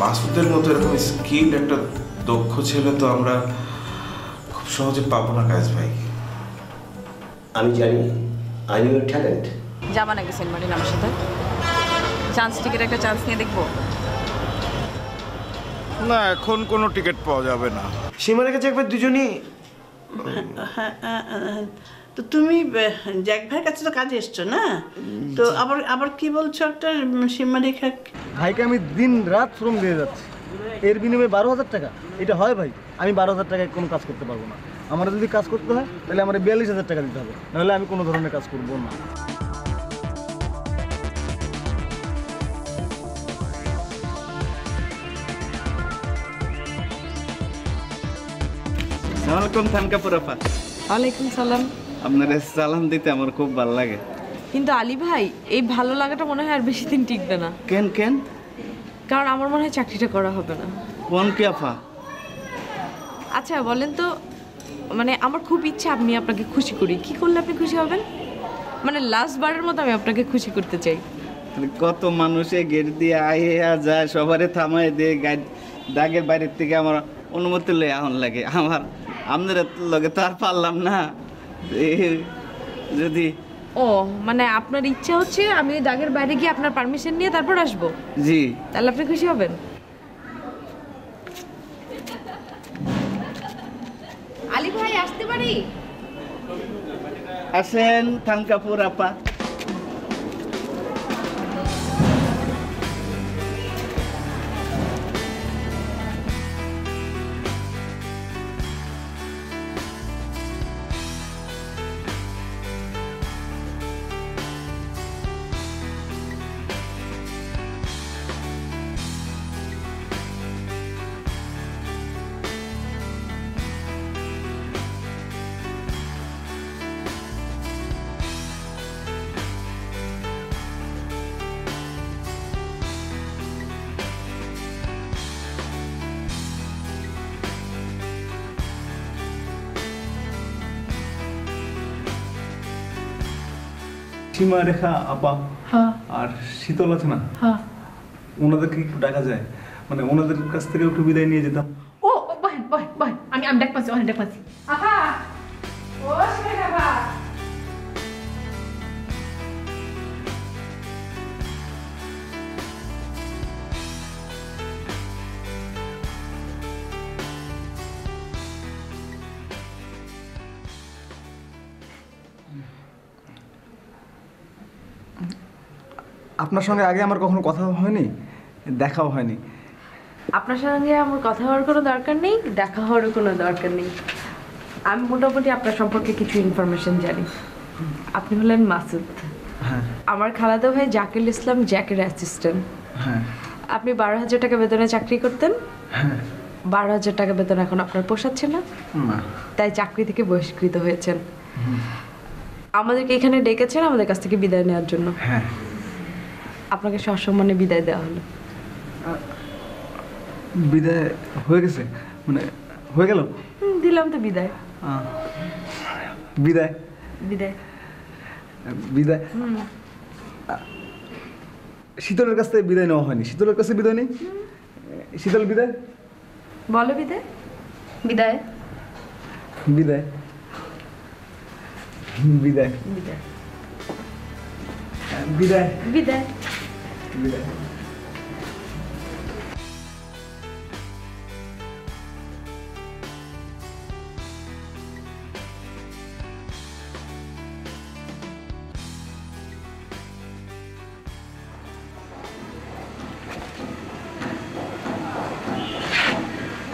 মাসুদের মতো এরকম স্কিল একটা দক্ষ ছেলে তো আমরা খুব সহজে পাবো না কায়েস ভাই। আমি জানি আই নিউ ট্যালেন্ট। যাবা নাকি সেন্ট মার্টিন আমার সাথে? চান্স টিকিট একটা চান্স নিয়ে দেখবো। না এখন কোনো টিকিট পাওয়া যাবে না। সীমার কাছে একবার দুজনই। তো তুমি জ্যাক ভাইয়ের কাছে তো কাজে এসছো না, তো আবার কি বলছো একটা সীমা রেখা? ভাইকে আমি দিন রাত শ্রম দিয়ে যাচ্ছি, এর বিনিময়ে 12,000 টাকা। এটা হয় ভাই? আমি 12,000 টাকায় কোনো কাজ করতে পারবো না। আমার যদি কাজ করতে হয় তাহলে আমার 42,000 টাকা দিতে হবে, নাহলে আমি কোনো ধরনের কাজ করবো না। আসসালামু আলাইকুম থানকাপুর আপা। ওয়ালাইকুম সালাম। আপনার সালাম দিতে আমার খুব ভালো লাগে। কিন্তু আলী ভাই, এই ভালো লাগাটা মনে হয় আর বেশি দিন টিকবে না। কেন কেন? কারণ আমার মনে হয় চাকরিটা করা হবে না। কোন কি আপা? আচ্ছা বলেন তো, মানে আমার খুব ইচ্ছা আমি আপনাকে খুশি করি। কি করলে আপনি খুশি হবেন? মানে লাস্ট বারের মতো আমি আপনাকে খুশি করতে চাই। কত মানুষে গেট দিয়ে আইয়া যায়, সবারে থামাই দিয়ে দাগের বাইরের থেকে আমার অনুমতি লই এখন লাগে। আমার আপনার লগে তো আর পারলাম না। যদি ও মানে আপনার ইচ্ছা হচ্ছে আমি দাগের বাইরে গিয়ে আপনার পারমিশন নিয়ে তারপর আসবো? জি। তাহলে আপনি খুশি হবেন? আলী ভাই আসতে পারি? আসেন থানকাপুর আপা। সীমা রেখা আপা আর শীতল আছে না, ওনাদেরকে একটু ডাকা যায়? মানে ওনাদের কাছ থেকে একটু বিদায় নিয়ে যেতাম। ও বহেন বহেন বহেন, আমি ডাক পাচ্ছি, ডাক পাচ্ছি। আপা ও শেখ আপা, আপনার সঙ্গে আগে আমার কখনো কথা হয়নি, দেখাও হয়নি। আপনার সঙ্গে আমার কথা হওয়ার কোনো দরকার নেই, দেখা হওয়ারও কোনো দরকার নেই। আমি মোটামুটি আপনার সম্পর্কে কিছু ইনফরমেশন জানি। আপনি হলেন মাসুদ। হ্যাঁ। আমার খালাতো ভাই জাকির ইসলাম জ্যাকের অ্যাসিস্ট্যান্ট। হ্যাঁ। আপনি 12,000 টাকা বেতনে চাকরি করতেন। হ্যাঁ। 12,000 টাকা বেতন এখন আপনার পোষাচ্ছে না, তাই চাকরি থেকে বহিষ্কৃত হয়েছেন। আমাদেরকে এখানে ডেকেছেন আমাদের কাছ থেকে বিদায় নেওয়ার জন্য। হ্যাঁ। আপনাকে সসম্মানে বিদায় দেওয়া হলো। বিদায় হয়ে গেছে? মানে হয়ে গেল? দিলাম তো বিদায়। বিদায় বিদায় বিদায়। শীতলের কাছ থেকে বিদায় নেওয়া হয়নি। শীতলের কাছে বিদায় নেই। শীতল বিদায় বলো। বিদায় বিদায়। বিদায় বিদায় বিদায় বিদায় বিদায়। বিদায়।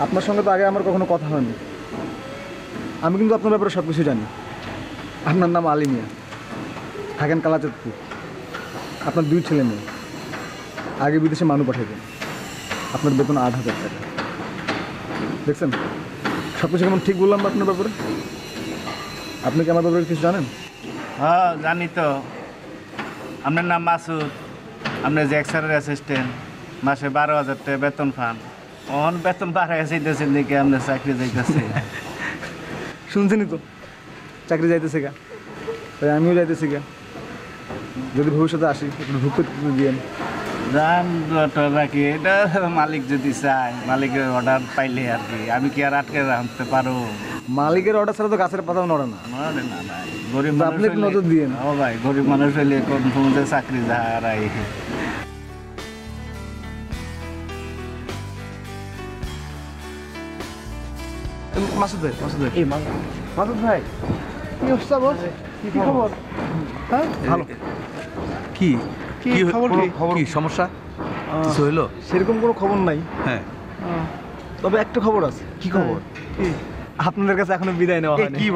আপনার সঙ্গে তো আগে আমার কখনো কথা হয়নি, আমি কিন্তু আপনার ব্যাপারে সব কিছু জানি। আপনার নাম আলী মিয়া, থাকেন কালাচাঁদপুর, আপনার 2 ছেলে মেয়ে, আগে বিদেশে মানুষ পাঠাবেন, আপনার বেতন 8,000 টাকা। দেখছেন সব কিছু কেমন ঠিক বললাম আপনার ব্যাপারে? আপনি কি আমার ব্যাপারে কিছু জানেন? হ্যাঁ জানি তো। আপনার নাম মাসুদ, আপনি জ্যাক স্যারের অ্যাসিস্ট্যান্ট, মাসে 12,000 টাকা বেতন পান। অন বেতন বাড়াই যাইতেছেন দেখে আপনার চাকরি যাইতেছে। শুনছেনই তো, চাকরি যাইতেছে গা, তাই আমিও যাইতেছি গা। যদি ভবিষ্যতে আসি একটু ঢুকতে দিয়েন। যান রাখি, এটা মালিক যদি চায়, মালিকের অর্ডার পাইলে আর কি, আমি কি আর আটকে রাখতে পারো? মালিকের অর্ডার ছাড়া তো গাছের পাতাও নড়ে না। নড়ে না ভাই, গরিব তো মানুষ আপনি একটু হইলে- নজর দিয়েন। ও ভাই, গরিব মানুষ হইলে কোন সমুদ্রে চাকরি যাহারাই। মাসুদ ভাই, মাসুদ ভাই, মাসুদ ভাই, কি অবস্থা বল? কি খবর? হ্যাঁ ভালো। কি কি খবর? কি সমস্যা? কিছু হইলো? সেরকম কোনো খবর নাই, হ্যাঁ, তবে একটা খবর আছে। কি খবর? কি? আপনাদের কাছে এখনো বিদায় নেওয়া হয়নি। কি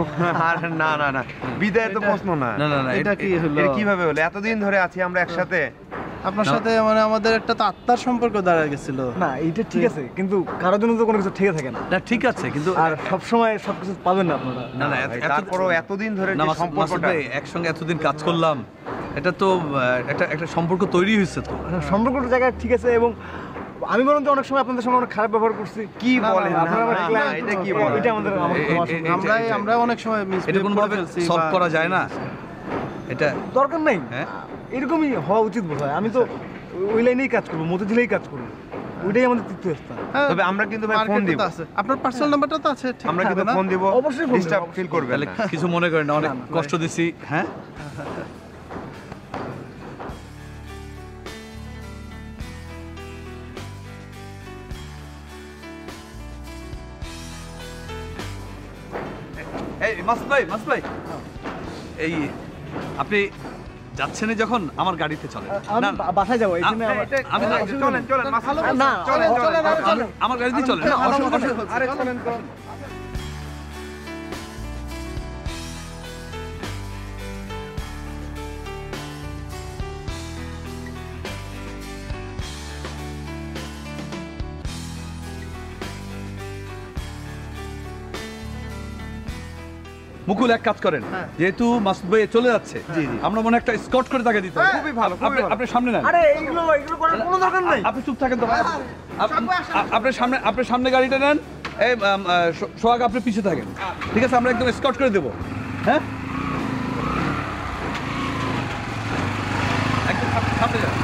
আরে না না না, বিদায় তো প্রশ্ন না। না না না, এটা কি হলো? এটা কিভাবে হলো? এতদিন ধরে আছি আমরা একসাথে। আপনার সাথে মানে আমাদের একটা তো আত্মার সম্পর্ক দাঁড়ায় গেছিল। না এইটা ঠিক আছে, কিন্তু কারোর জন্য তো কোনো কিছু ঠিক থাকে না। না ঠিক আছে, কিন্তু আর সবসময় সবকিছু পাবেন না আপনারা। না না, তারপরও এতদিন ধরে না যে মাসুদ সম্পর্কটা, ভাই, একসঙ্গে এতদিন কাজ করলাম, এটা তো একটা সম্পর্ক তৈরি হয়েছে তো। সম্পর্কটা জায়গায় ঠিক আছে, এবং আমি বলুন তো অনেক সময় আপনাদের সঙ্গে অনেক খারাপ ব্যবহার করছি। কি বলেন? আপনারা আমার না, client, এটা কি বলেন? এটা আমাদের ক্ষমা করবেন। আমরা অনেক সময় এটা কোনোভাবে সলভ করা যায় না, এটা দরকার নাই, হ্যাঁ? এরকমই হওয়া উচিত বোধ হয়। আমি তো ওই লাইনেই কাজ করবো, মতিঝিলেই কাজ করবো, ওইটাই আমাদের তীর্থস্থান। তবে আমরা কিন্তু ভাই ফোন দিব। আপনার পার্সোনাল নাম্বারটা তো আছে, ঠিক আমরা কিন্তু থাকবে না? ফোন দিব, অবশ্যই ফোন দেব, ডিস্টার্ব অবশ্যই। ফিল করবেন তাহলে না। কিছু মনে করেন না, অনেক কষ্ট দিছি। হ্যাঁ, এই মাসুদ ভাই, মাসুদ ভাই, এই আপনি যাচ্ছেনই যখন আমার গাড়িতে চলেন। আমি না, বাসায় যাবো, এখানে আ- আমার আমি চলেন চলেন মাসুদ ভাই, না, চলেন চলেন আমার গাড়িতেই চলেন। না, আরে চলেন তো। মুকুল এক কাজ করেন, যেহেতু মাসুদ ভাই চলে যাচ্ছে, আমরা মনে হয় একটা স্কট করে তাকে দিতে হবে। খুবই ভালো, খুবই আপনি ভালো। আপনি সামনে নেন। আরে এগুলো করার কোনো দরকার নাই। আপনি চুপ থাকেন তো। আপনি সামনে গাড়িটা নেন। এই সোহাগ আপনি পিছু থাকেন, ঠিক আছে? আমরা একদম স্কট করে দেবো। হ্যাঁ, একদম সামনে যান।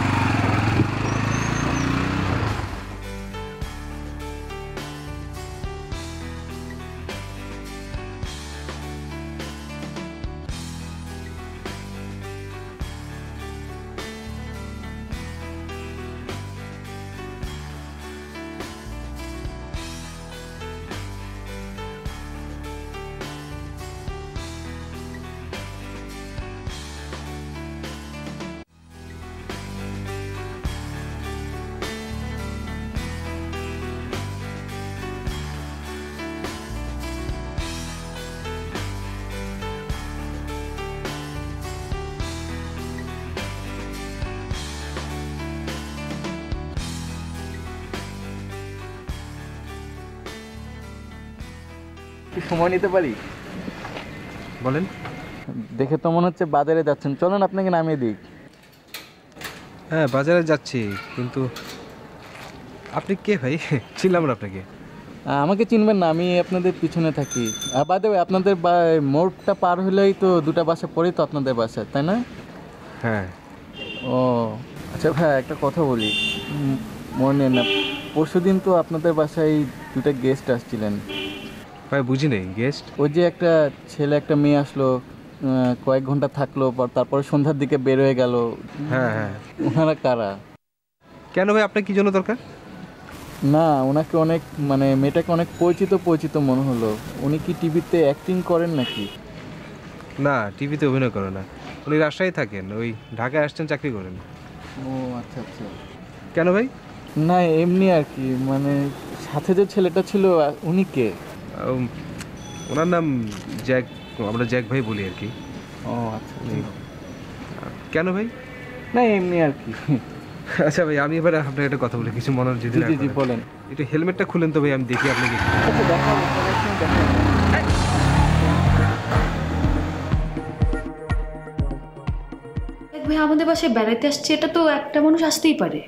সময় নিতে পারি? বলেন। দেখে তো মনে হচ্ছে বাজারে যাচ্ছেন, চলেন আপনাকে নামিয়ে দিই। হ্যাঁ বাজারে যাচ্ছি, কিন্তু আপনি কে ভাই? চিনলাম না আপনাকে। আমাকে চিনবেন না, আমি আপনাদের পিছনে থাকি। বাদে আপনাদের মোড়টা পার হলেই তো 2টা বাসা পড়েই তো আপনাদের বাসা, তাই না? হ্যাঁ। ও আচ্ছা ভাই, একটা কথা বলি, মনে না, পরশুদিন তো আপনাদের বাসায় 2টা গেস্ট আসছিলেন। ভাই বুঝি নেই গেস্ট। ওই যে একটা ছেলে একটা মেয়ে আসলো, কয়েক ঘন্টা থাকলো, তারপরে সন্ধ্যার দিকে বের হয়ে গেল। হ্যাঁ হ্যাঁ, ওনারা কারা? কেন ভাই আপনার কি জন্য দরকার? না, ওনাকে অনেক মানে মেয়েটাকে অনেক পরিচিত মনে হলো। উনি কি টিভিতে অ্যাক্টিং করেন নাকি? না, টিভিতে অভিনয় করে না, উনি রাজশাহী থাকেন, ওই ঢাকায় আসছেন চাকরি করেন। ও আচ্ছা আচ্ছা। কেন ভাই? না এমনি আর কি, মানে সাথে যে ছেলেটা ছিল উনি কে? ওনার নাম জ্যাক, আমরা জ্যাক ভাই বলি আর কি। ও আচ্ছা। কেন ভাই? না এমনি আর কি। আচ্ছা ভাই, আমি এবার আপনাকে একটা কথা বলি, কিছু মনে যদি না জি বলেন। একটু হেলমেটটা খুলেন তো ভাই, আমি দেখি আপনাকে। আচ্ছা দেখাবো। ভাই আমাদের বাসায় বেড়াতে আসছে, এটা তো একটা মানুষ আসতেই পারে,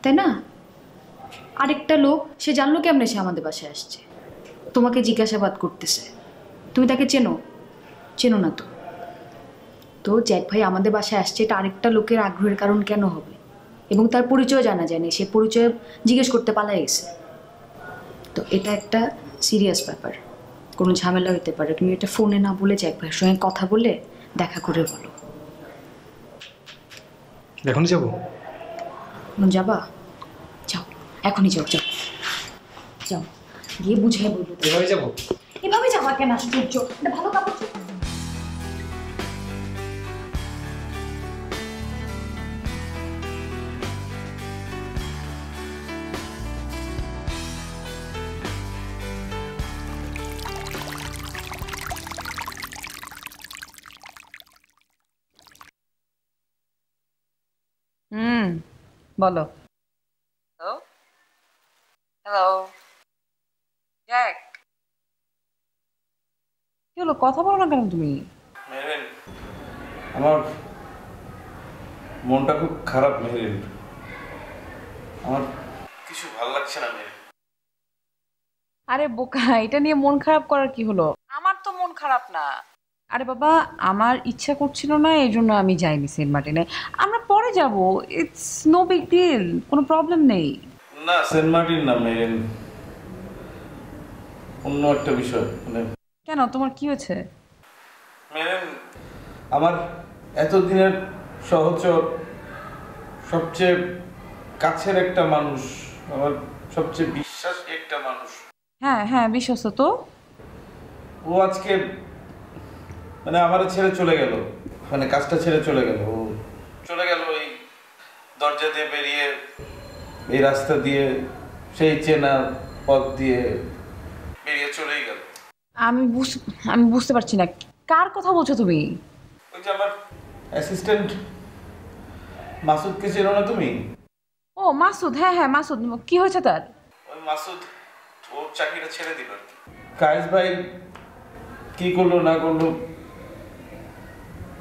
তাই না? আরেকটা লোক সে জানলো কেমনে সে আমাদের বাসায় আসছে? তোমাকে জিজ্ঞাসাবাদ করতেছে, তুমি তাকে চেনো? চেনো না তো। তো জ্যাক ভাই আমাদের বাসায় আসছে, এটা আরেকটা লোকের আগ্রহের কারণ কেন হবে? এবং তার পরিচয় জানা যায়নি, সে পরিচয় জিজ্ঞেস করতে পালাই গেছে। তো এটা একটা সিরিয়াস ব্যাপার, কোনো ঝামেলা হতে পারে। তুমি এটা ফোনে না বলে জ্যাক ভাইয়ের সঙ্গে কথা বলে দেখা করে বলো। এখন যাবো? যাবা? যাও, এখনই যাও, যাও যাও, গিয়ে বুঝিয়ে বলবো। এভাবে যাবো? এভাবে যাওয়া কেন? আশ্চর্য, একটা ভালো কাপড় চোপড়। বলো। হ্যালো হ্যালো জ্যাক, কি হলো, কথা বলো না কেন তুমি? মেহেরিন, আমার মনটা খুব খারাপ মেহেরিন, আমার কিছু ভালো লাগছে না মেহেরিন। আরে বোকা, এটা নিয়ে মন খারাপ করার কি হলো? আমার তো মন খারাপ না। আরে বাবা, আমার ইচ্ছা করছিল না, এই জন্য আমি যাইনি সেন্ট মার্টিনে। আমরা পরে যাব, ইটস নো বিগ ডিল, কোনো প্রবলেম নেই। না, সেন্ট মার্টিন না মেহেরিন, অন্য একটা বিষয়। মানে কেন, তোমার কি হয়েছে? মেহেরিন, আমার এতদিনের সহচর, সবচেয়ে কাছের একটা মানুষ, আমার সবচেয়ে বিশ্বাসী একটা মানুষ, হ্যাঁ হ্যাঁ বিশ্বস্ত তো, ও আজকে মানে আমার ছেড়ে চলে গেল, মানে কাজটা ছেড়ে চলে গেল। ও চলে গেল এই দরজা দিয়ে বেরিয়ে, এই রাস্তা দিয়ে, সেই চেনা পথ দিয়ে বেরিয়ে চলেই গেল। আমি বুঝতে পারছি না, কার কথা বলছো তুমি? ওই যে আমার অ্যাসিস্ট্যান্ট মাসুদকে চেনো না তুমি? ও মাসুদ, হ্যাঁ হ্যাঁ মাসুদ, কি হয়েছে তার? ওই মাসুদ ওর চাকরিটা ছেড়ে দিল। কায়েস ভাই কি করলো না করলো,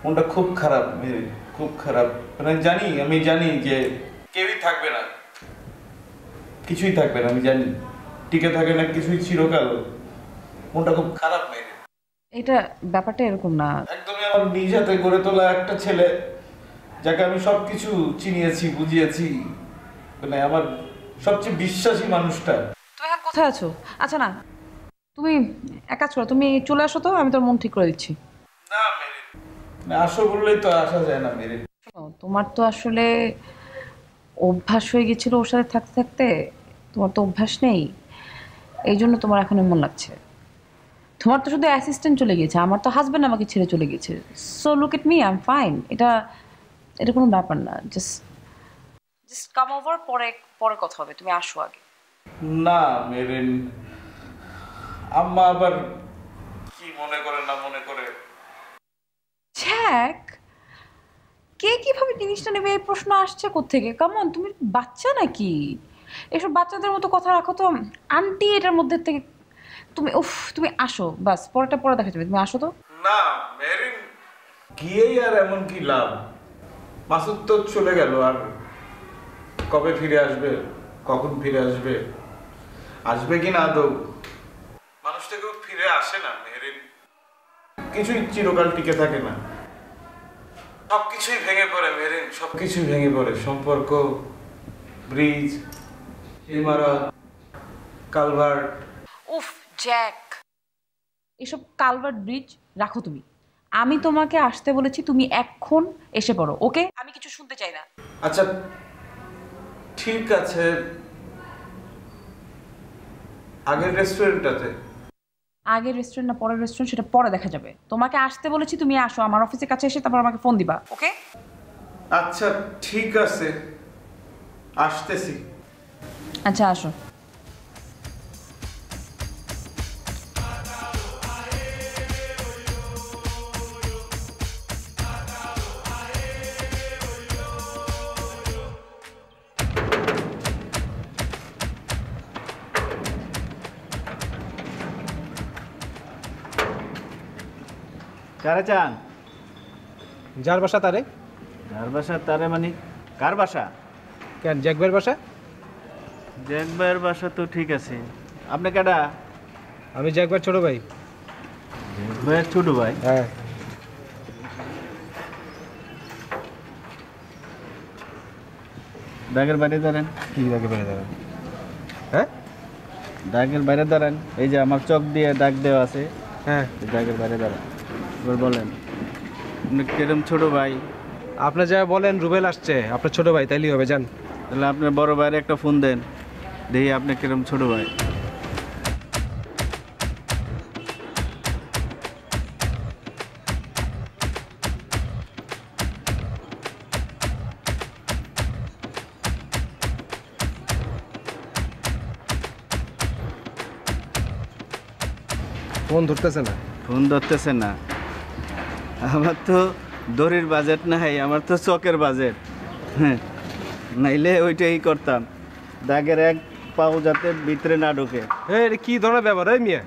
মনটা খুব খারাপ মেরে, খুব খারাপ। মানে আমি জানি যে কেউই থাকবে না, কিছুই থাকবে না, আমি জানি টিকে থাকে না কিছুই চিরকাল। মনটা খুব খারাপ মেরে। এটা ব্যাপারটা এরকম না। একদমই আমার নিজ হাতে গড়ে তোলা একটা ছেলে, যাকে আমি সবকিছু চিনিয়েছি, বুঝিয়েছি, মানে আমার সবচেয়ে বিশ্বাসী মানুষটা। তুমি এখন কোথায় আছো? আচ্ছা না, তুমি এক কাজ করো, তুমি চলে আসো তো, আমি তোর মন ঠিক করে দিচ্ছি। না মেরে, আসো বললেই তো আসা যায় না মেরে। তোমার তো আসলে অভ্যাস হয়ে গেছিল ওর সাথে থাকতে থাকতে, তোমার তো অভ্যাস নেই, এই জন্য তোমার এখন এমন লাগছে। তোমার তো শুধু অ্যাসিস্ট্যান্ট চলে গেছে, আমার তো হাজব্যান্ড আমাকে ছেড়ে চলে গেছে। So look at me, I am fine. এটা কোনো ব্যাপার না, জাস্ট কাম ওভার, পরে কথা হবে, তুমি আসো আগে। না মেরিন, আম্মা আবার কি মনে করে না মনে করে। জ্যাক, কে কিভাবে জিনিসটা নেবে এই প্রশ্ন আসছে কোত্থেকে? কামন, তুমি বাচ্চা নাকি? এসব বাচ্চাদের মতো কথা রাখো তো। আন্টি এটার মধ্যে থেকে তুমি আসো, বাস পরে দেখা যাবে, তুমি আসো তো। না মেরিন, গিয়েই আর এমন কি লাভ? মাসুদ তো চলে গেল, আর কবে ফিরে আসবে, কখন ফিরে আসবে, আসবে কি না আদৌ? মানুষ থেকে ফিরে আসে না মেরিন, কিছুই চিরকাল টিকে থাকে না, সবকিছুই ভেঙে পড়ে মেরিন, সবকিছুই ভেঙে পড়ে। সম্পর্ক, ব্রিজ, ইমারত, কালভার্ট। উফ জ্যাক, এসব কালভার্ট ব্রিজ রাখো তুমি। আমি তোমাকে আসতে বলেছি, তুমি এখন এসে পড়ো, ওকে? আমি কিছু শুনতে চাই না। আচ্ছা ঠিক আছে, আগের রেস্টুরেন্টটাতে। আগের রেস্টুরেন্ট না পরের রেস্টুরেন্ট সেটা পরে দেখা যাবে। তোমাকে আসতে বলেছি, তুমি আসো আমার অফিসের কাছে এসে তারপর আমাকে ফোন দিবা, ওকে? আচ্ছা ঠিক আছে, আসতেছি। আচ্ছা আসো। কারে চান? যার বাসা তারে। যার বাসা তারে মানে কার বাসা? কেন, জ্যাক ভাইয়ের বাসা? জ্যাক ভাইয়ের বাসা তো ঠিক আছে। আপনি কেডা? আমি জ্যাক ভাইয়ের ছোট ভাই। জ্যাক ভাইয়ের ছোট ভাই? হ্যাঁ। দাগের বাইরে দাঁড়ান। কি দাগের বাইরে দাঁড়ান? হ্যাঁ, দাগের বাইরে দাঁড়ান। এই যে আমার চক দিয়ে দাগ দেওয়া আছে। হ্যাঁ, দাগের বাইরে দাঁড়ান। এবার বলেন আপনি কিরম ছোট ভাই? আপনি যা বলেন রুবেল আসছে, আপনার ছোট ভাই, তাইলেই হবে। যান। তাহলে আপনার বড় ভাইয়ের একটা ফোন দেন, দেখি আপনি কিরম ছোট ভাই। ফোন ধরতেছে না। ফোন ধরতেছে না? আমার তো দড়ির বাজেট নাই, আমার তো চকের বাজেট। হ্যাঁ, নাইলে ওইটাই করতাম, দাগের এক পাও যাতে ভিতরে না ঢোকে। এই কি ধরনের ব্যাপার এই মিয়া?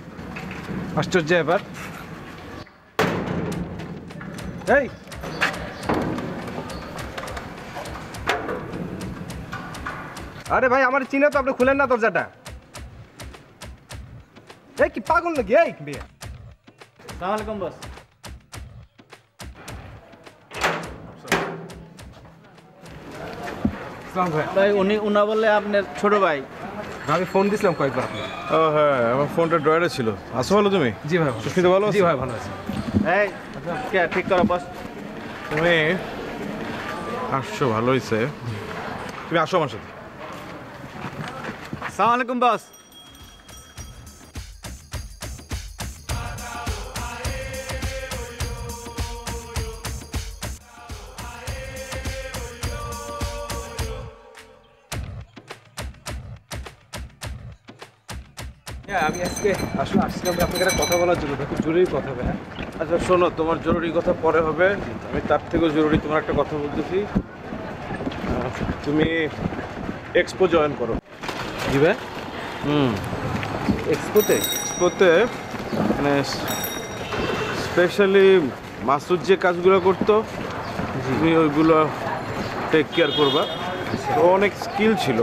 আশ্চর্য ব্যাপার। এই আরে ভাই, আমার চিনে তো, আপনি খুলেন না দরজাটা। এই কি পাগল নাকি? এই মিয়া। আসসালামু আলাইকুম বস। ভাই উনা বললে আপনার ছোট ভাই। আমি ফোন দিছিলাম কয়েকবার আপনার। ও হ্যাঁ, আমার ফোনটা ড্রয়ারে ছিল। আসো ভালো তুমি? জি ভাই। সুস্মিতা ভালো? জি ভাই ভালো আছি। এই কে ঠিক করো বস। তুমি আসছো, ভালো হয়েছে। তুমি আসো আমার সাথে। আসসালামু আলাইকুম বস। আমি আজকে আসলে আসছিলাম আপনাকে একটা কথা বলার জন্য, খুব জরুরি কথা ভাই। আচ্ছা শোনো, তোমার জরুরি কথা পরে হবে, আমি তার থেকেও জরুরি তোমার একটা কথা বলতেছি। তুমি এক্সপো জয়েন করো। জি ভাই। এক্সপোতে মানে স্পেশালি মাসুদ যে কাজগুলো করতো তুমি ওইগুলো টেক কেয়ার করবা। ও অনেক স্কিল ছিল,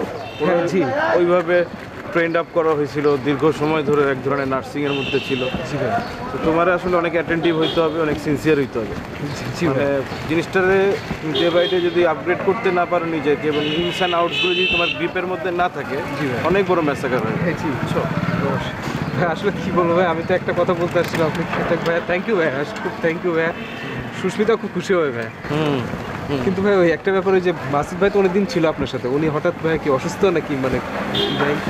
ওইভাবে ট্রেন্ড আপ করা হয়েছিল, দীর্ঘ সময় ধরে এক ধরনের নার্সিংয়ের মধ্যে ছিল। তো তোমার আসলে অনেক অ্যাটেন্টিভ হইতে হবে, অনেক সিনসিয়ার হইতে হবে। মানে জিনিসটারে ডে বাই ডে যদি আপগ্রেড করতে না পারো নিজেকে, এবং ইনস অ্যান্ড আউটসগুলো যদি তোমার গ্রিপের মধ্যে না থাকে, অনেক বড় ম্যাসাকার হয়। আসলে কি বলবো ভাই, আমি তো একটা কথা বলতে আসছিলাম আপনি। ভাইয়া থ্যাংক ইউ ভাইয়া, খুব থ্যাংক ইউ ভাইয়া। সুস্মিতা খুব খুশি হবে ভাই। কিন্তু ভাই ওই একটা ব্যাপারে, যে মাসুদ ভাই তো অনেকদিন ছিল আপনার সাথে, উনি হঠাৎ ভাই কি অসুস্থ নাকি? মানে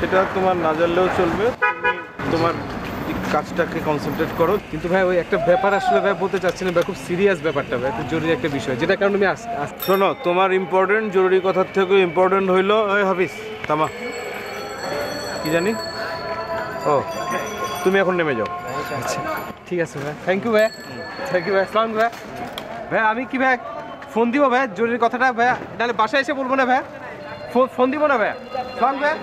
সেটা তোমার না জানলেও চলবে, তুমি তোমার কাজটাকে কনসেন্ট্রেট করো। কিন্তু ভাই ওই একটা ব্যাপার আসলে ভাই বলতে চাচ্ছিলাম ভাই, খুব সিরিয়াস ব্যাপারটা ভাই, খুব জরুরি একটা বিষয়, যেটা কারণে আমি শোনো, তোমার ইম্পর্টেন্ট জরুরি কথার থেকেও ইম্পর্টেন্ট হইলো ওই হাফিজ তামা কি জানি। ও তুমি এখন নেমে যাও। আচ্ছা ঠিক আছে ভাই, থ্যাংক ইউ ভাই। থ্যাংক ইউ ভাই। আসসালাম ভাই। ভাই আমি কি ভাই ফোন দিব ভাই জরুরি কথাটা ভাই, নাহলে বাসায় এসে বলবো না ভাই, ফোন দিব না ভাই। আসসালাম ভাই।